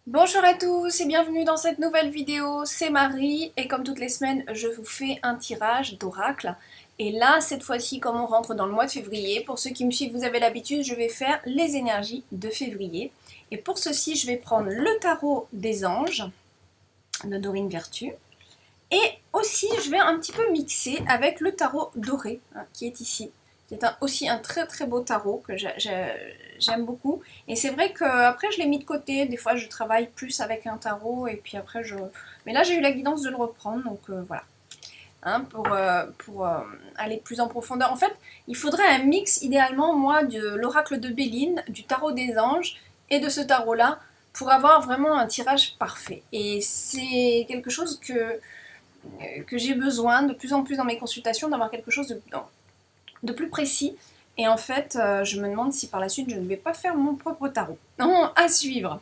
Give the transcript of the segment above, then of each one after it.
Bonjour à tous et bienvenue dans cette nouvelle vidéo, c'est Marie et comme toutes les semaines je vous fais un tirage d'oracle et là cette fois-ci comme on rentre dans le mois de février, pour ceux qui me suivent vous avez l'habitude, je vais faire les énergies de février et pour ceci je vais prendre le tarot des anges de Dorine Virtue et aussi je vais un petit peu mixer avec le tarot doré qui est ici. C'est aussi un très très beau tarot que j'aime beaucoup. Et c'est vrai que après je l'ai mis de côté. Des fois je travaille plus avec un tarot et puis après je... Mais là j'ai eu la guidance de le reprendre, donc voilà. Pour aller plus en profondeur. En fait, il faudrait un mix idéalement, moi, de l'oracle de Béline, du tarot des anges et de ce tarot-là pour avoir vraiment un tirage parfait. Et c'est quelque chose que j'ai besoin de plus en plus dans mes consultations, d'avoir quelque chose de plus précis. Et en fait, je me demande si par la suite je ne vais pas faire mon propre tarot. Non, à suivre.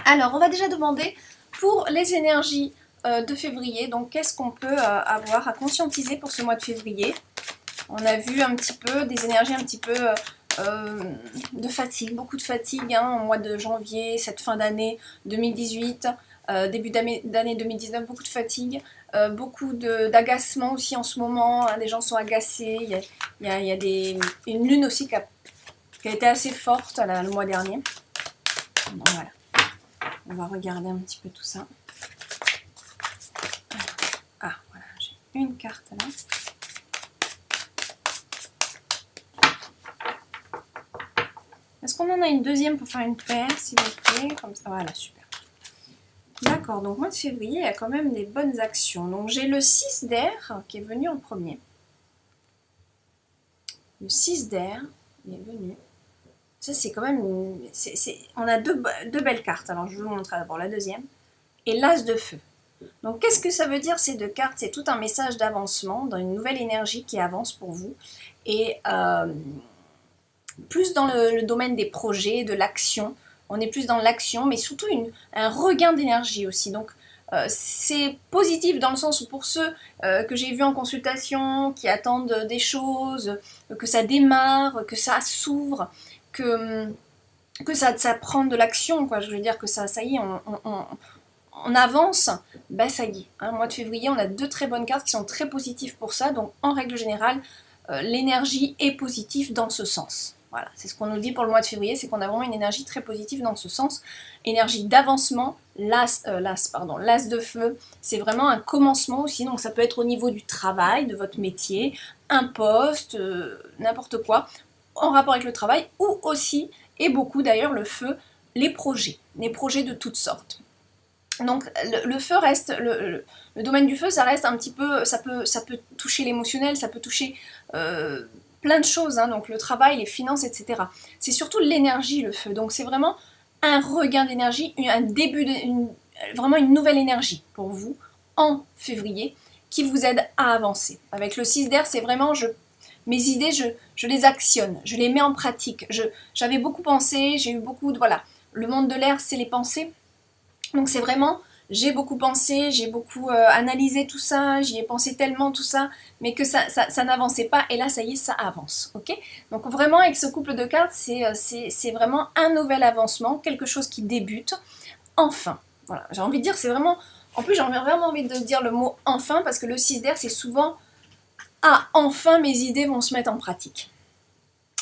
Alors, on va déjà demander pour les énergies de février. Donc, qu'est-ce qu'on peut avoir à conscientiser pour ce mois de février? On a vu un petit peu des énergies un petit peu de fatigue, beaucoup de fatigue au mois de janvier, cette fin d'année 2018, début d'année 2019, beaucoup de fatigue, beaucoup d'agacement aussi en ce moment, les gens sont agacés, il y a une lune aussi qui a été assez forte là, le mois dernier. Donc, voilà. On va regarder un petit peu tout ça. Ah, voilà, j'ai une carte là. Est-ce qu'on en a une deuxième pour faire une paire, s'il vous plaît? Comme ça, voilà, super. D'accord, donc mois de février, il y a quand même des bonnes actions. Donc j'ai le 6 d'air qui est venu en premier. Le 6 d'air, il est venu. Ça, c'est quand même... On a deux belles cartes. Alors, je vais vous montrer d'abord la deuxième. Et l'as de feu. Donc, qu'est-ce que ça veut dire ces deux cartes? C'est tout un message d'avancement, dans une nouvelle énergie qui avance pour vous. Et plus dans le domaine des projets, de l'action. On est plus dans l'action, mais surtout un regain d'énergie aussi. Donc, c'est positif dans le sens où pour ceux que j'ai vus en consultation, qui attendent des choses, que ça démarre, que ça s'ouvre, que ça prend de l'action, quoi. Je veux dire que ça y est, on avance, ben ça y est. Mois de février, on a deux très bonnes cartes qui sont très positives pour ça. Donc, en règle générale, l'énergie est positive dans ce sens. Voilà, c'est ce qu'on nous dit pour le mois de février, c'est qu'on a vraiment une énergie très positive dans ce sens. Énergie d'avancement, l'as de feu, c'est vraiment un commencement aussi, donc ça peut être au niveau du travail, de votre métier, un poste, n'importe quoi, en rapport avec le travail, ou aussi, et beaucoup d'ailleurs, le feu, les projets de toutes sortes. Donc le feu reste, le domaine du feu, ça reste un petit peu, ça peut toucher l'émotionnel, ça peut toucher plein de choses, donc le travail, les finances, etc. C'est surtout l'énergie, le feu, donc c'est vraiment un regain d'énergie, un début, vraiment une nouvelle énergie pour vous en février qui vous aide à avancer. Avec le 6 d'air, c'est vraiment, mes idées, je les actionne, je les mets en pratique. J'avais beaucoup pensé, j'ai eu beaucoup de... Voilà, le monde de l'air, c'est les pensées. Donc c'est vraiment, j'ai beaucoup pensé, j'ai beaucoup analysé tout ça, j'y ai pensé tellement tout ça, mais que ça n'avançait pas, et là ça y est, ça avance, ok? Donc vraiment avec ce couple de cartes, c'est vraiment un nouvel avancement, quelque chose qui débute, enfin. Voilà, j'ai envie de dire, c'est vraiment, en plus j'ai vraiment envie de dire le mot enfin, parce que le 6 d'air c'est souvent, ah enfin mes idées vont se mettre en pratique.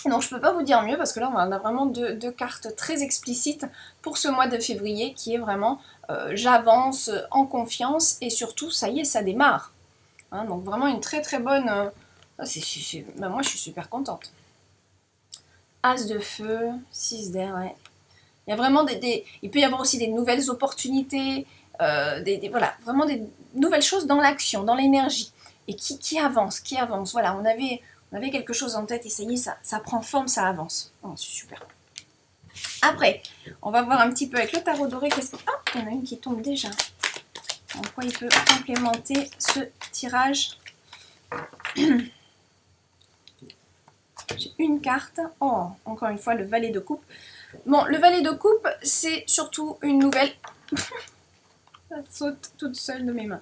Donc je peux pas vous dire mieux parce que là on a vraiment deux cartes très explicites pour ce mois de février qui est vraiment j'avance en confiance et surtout ça y est ça démarre. Donc vraiment une très très bonne... ben moi je suis super contente. As de feu, 6 d'air, ouais. Il y a vraiment il peut y avoir aussi des nouvelles opportunités, voilà, vraiment des nouvelles choses dans l'action, dans l'énergie et qui avance, voilà, on avait quelque chose en tête et ça y est, ça prend forme, ça avance. Oh, c'est super. Après, on va voir un petit peu avec le tarot doré. Ah, il y en a une qui tombe déjà. En quoi il peut complémenter ce tirage? J'ai une carte. Oh, encore une fois, le valet de coupe. Bon, le valet de coupe, c'est surtout une nouvelle... Ça saute toute seule de mes mains.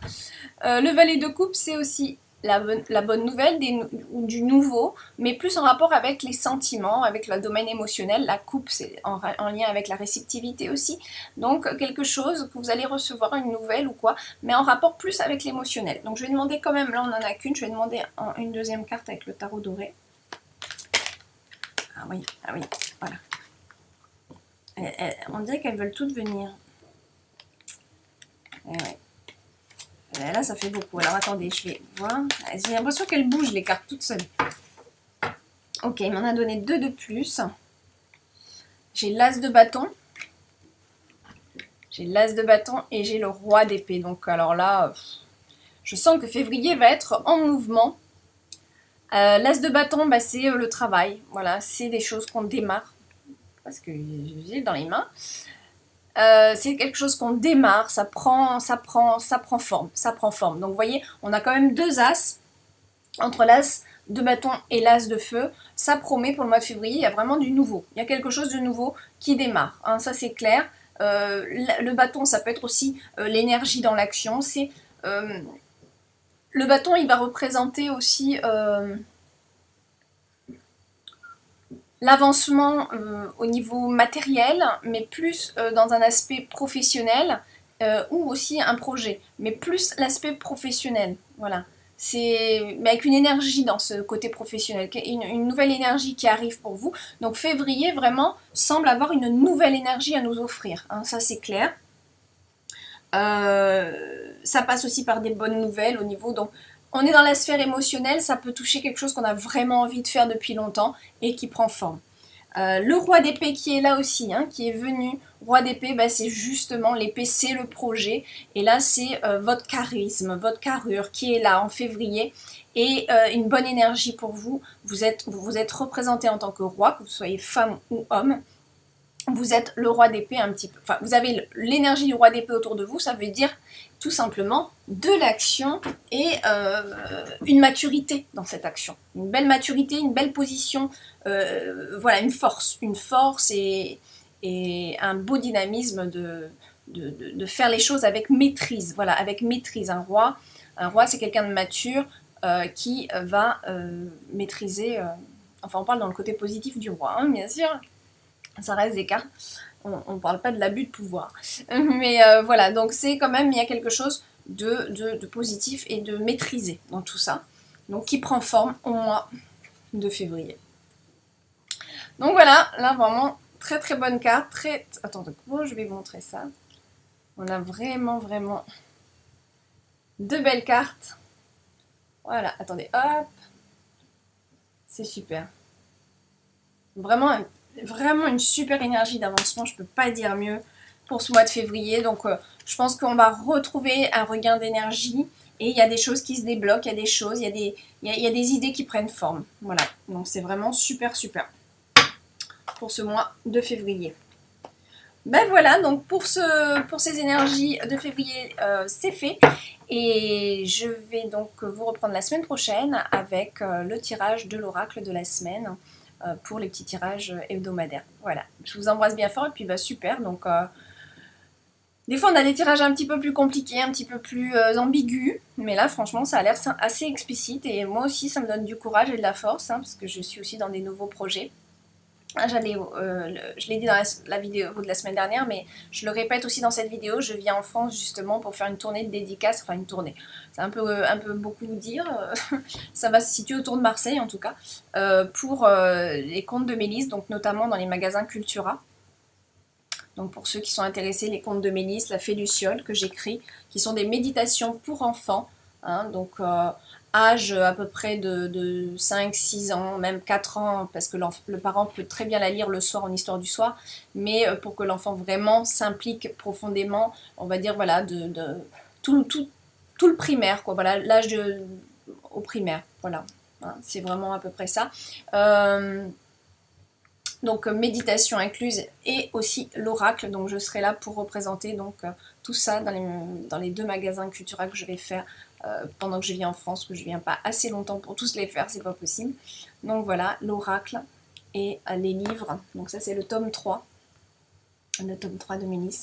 Le valet de coupe, c'est aussi la bonne nouvelle, du nouveau, mais plus en rapport avec les sentiments, avec le domaine émotionnel. La coupe, c'est en lien avec la réceptivité aussi. Donc quelque chose que vous allez recevoir, une nouvelle ou quoi, mais en rapport plus avec l'émotionnel. Donc je vais demander quand même, là on n'en a qu'une, je vais demander une deuxième carte avec le tarot doré. Ah oui, voilà. On dirait qu'elles veulent toutes venir. Eh ouais. Là, ça fait beaucoup. Alors, attendez, je vais voir. J'ai l'impression qu'elles bougent, les cartes, toutes seules. Ok, il m'en a donné 2 de plus. J'ai l'as de bâton. J'ai l'as de bâton et j'ai le roi d'épée. Donc, alors là, je sens que février va être en mouvement. L'as de bâton, bah, c'est le travail. Voilà, c'est des choses qu'on démarre. Parce que j'ai dans les mains. C'est quelque chose qu'on démarre, ça prend forme. Donc vous voyez, on a quand même 2 as entre l'as de bâton et l'as de feu. Ça promet pour le mois de février, il y a vraiment du nouveau. Il y a quelque chose de nouveau qui démarre, hein, ça c'est clair. Le bâton, ça peut être aussi l'énergie dans l'action. Le bâton, il va représenter aussi l'avancement au niveau matériel, mais plus dans un aspect professionnel ou aussi un projet, mais plus l'aspect professionnel. Voilà. C'est avec une énergie dans ce côté professionnel, une nouvelle énergie qui arrive pour vous. Donc février vraiment semble avoir une nouvelle énergie à nous offrir, hein, ça c'est clair. Ça passe aussi par des bonnes nouvelles au niveau, donc on est dans la sphère émotionnelle, ça peut toucher quelque chose qu'on a vraiment envie de faire depuis longtemps et qui prend forme. Le roi d'épée qui est là aussi, hein, qui est venu, roi d'épée, bah, c'est justement l'épée, c'est le projet, et là c'est votre charisme, votre carrure qui est là en février, et une bonne énergie pour vous. Vous êtes représenté en tant que roi, que vous soyez femme ou homme. Vous êtes le roi d'épée un petit peu, enfin vous avez l'énergie du roi d'épée autour de vous, ça veut dire tout simplement de l'action et une maturité dans cette action. Une belle maturité, une belle position, voilà, une force et un beau dynamisme de faire les choses avec maîtrise. Voilà, avec maîtrise. Un roi c'est quelqu'un de mature qui va maîtriser, enfin on parle dans le côté positif du roi, hein, bien sûr. Ça reste des cartes, on ne parle pas de l'abus de pouvoir. Mais voilà, donc c'est quand même, il y a quelque chose de positif et de maîtrisé dans tout ça. Donc qui prend forme au mois de février. Donc voilà, là vraiment, très très bonne carte. Attendez, comment je vais vous montrer ça. On a vraiment de belles cartes. Voilà, attendez, hop. C'est super. Vraiment une super énergie d'avancement, je peux pas dire mieux pour ce mois de février. Donc je pense qu'on va retrouver un regain d'énergie et il y a des choses qui se débloquent, il y a des choses, il y a des idées qui prennent forme. Voilà, donc c'est vraiment super pour ce mois de février. Ben voilà, donc pour ces énergies de février, c'est fait. Et je vais donc vous reprendre la semaine prochaine avec le tirage de l'oracle de la semaine. Pour les petits tirages hebdomadaires. Voilà, je vous embrasse bien fort et puis bah super. Donc des fois on a des tirages un petit peu plus compliqués, un petit peu plus ambigus, mais là franchement ça a l'air assez explicite et moi aussi ça me donne du courage et de la force, hein, parce que je suis aussi dans des nouveaux projets. Je l'ai dit dans la vidéo de la semaine dernière, mais je le répète aussi dans cette vidéo, je viens en France justement pour faire une tournée de dédicaces, enfin une tournée, c'est un peu beaucoup dire, ça va se situer autour de Marseille en tout cas, pour les contes de Mélisse, donc notamment dans les magasins Cultura. Donc pour ceux qui sont intéressés, les contes de Mélisse, la Fée Luciole que j'écris, qui sont des méditations pour enfants, hein, donc âge à peu près de 5-6 ans, même 4 ans, parce que le parent peut très bien la lire le soir en histoire du soir, mais pour que l'enfant vraiment s'implique profondément, on va dire voilà, tout le primaire, quoi, voilà, l'âge au primaire, voilà, hein, c'est vraiment à peu près ça. Donc méditation incluse et aussi l'oracle, donc je serai là pour représenter donc tout ça dans les 2 magasins Cultura que je vais faire pendant que je vis en France, que je viens pas assez longtemps pour tous les faire, c'est pas possible. Donc voilà, l'oracle et les livres, donc ça c'est le tome 3 de Mélisse,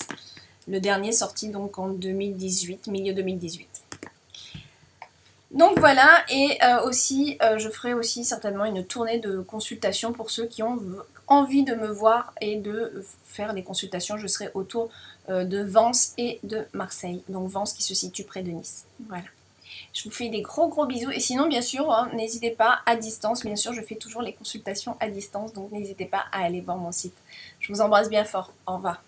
le dernier sorti donc en 2018, milieu 2018. Donc voilà, et aussi je ferai aussi certainement une tournée de consultation pour ceux qui ont envie de me voir et de faire des consultations. Je serai autour de Vence et de Marseille. Donc Vence qui se situe près de Nice. Voilà. Je vous fais des gros bisous. Et sinon, bien sûr, hein, n'hésitez pas à distance. Bien sûr, je fais toujours les consultations à distance. Donc n'hésitez pas à aller voir mon site. Je vous embrasse bien fort. Au revoir.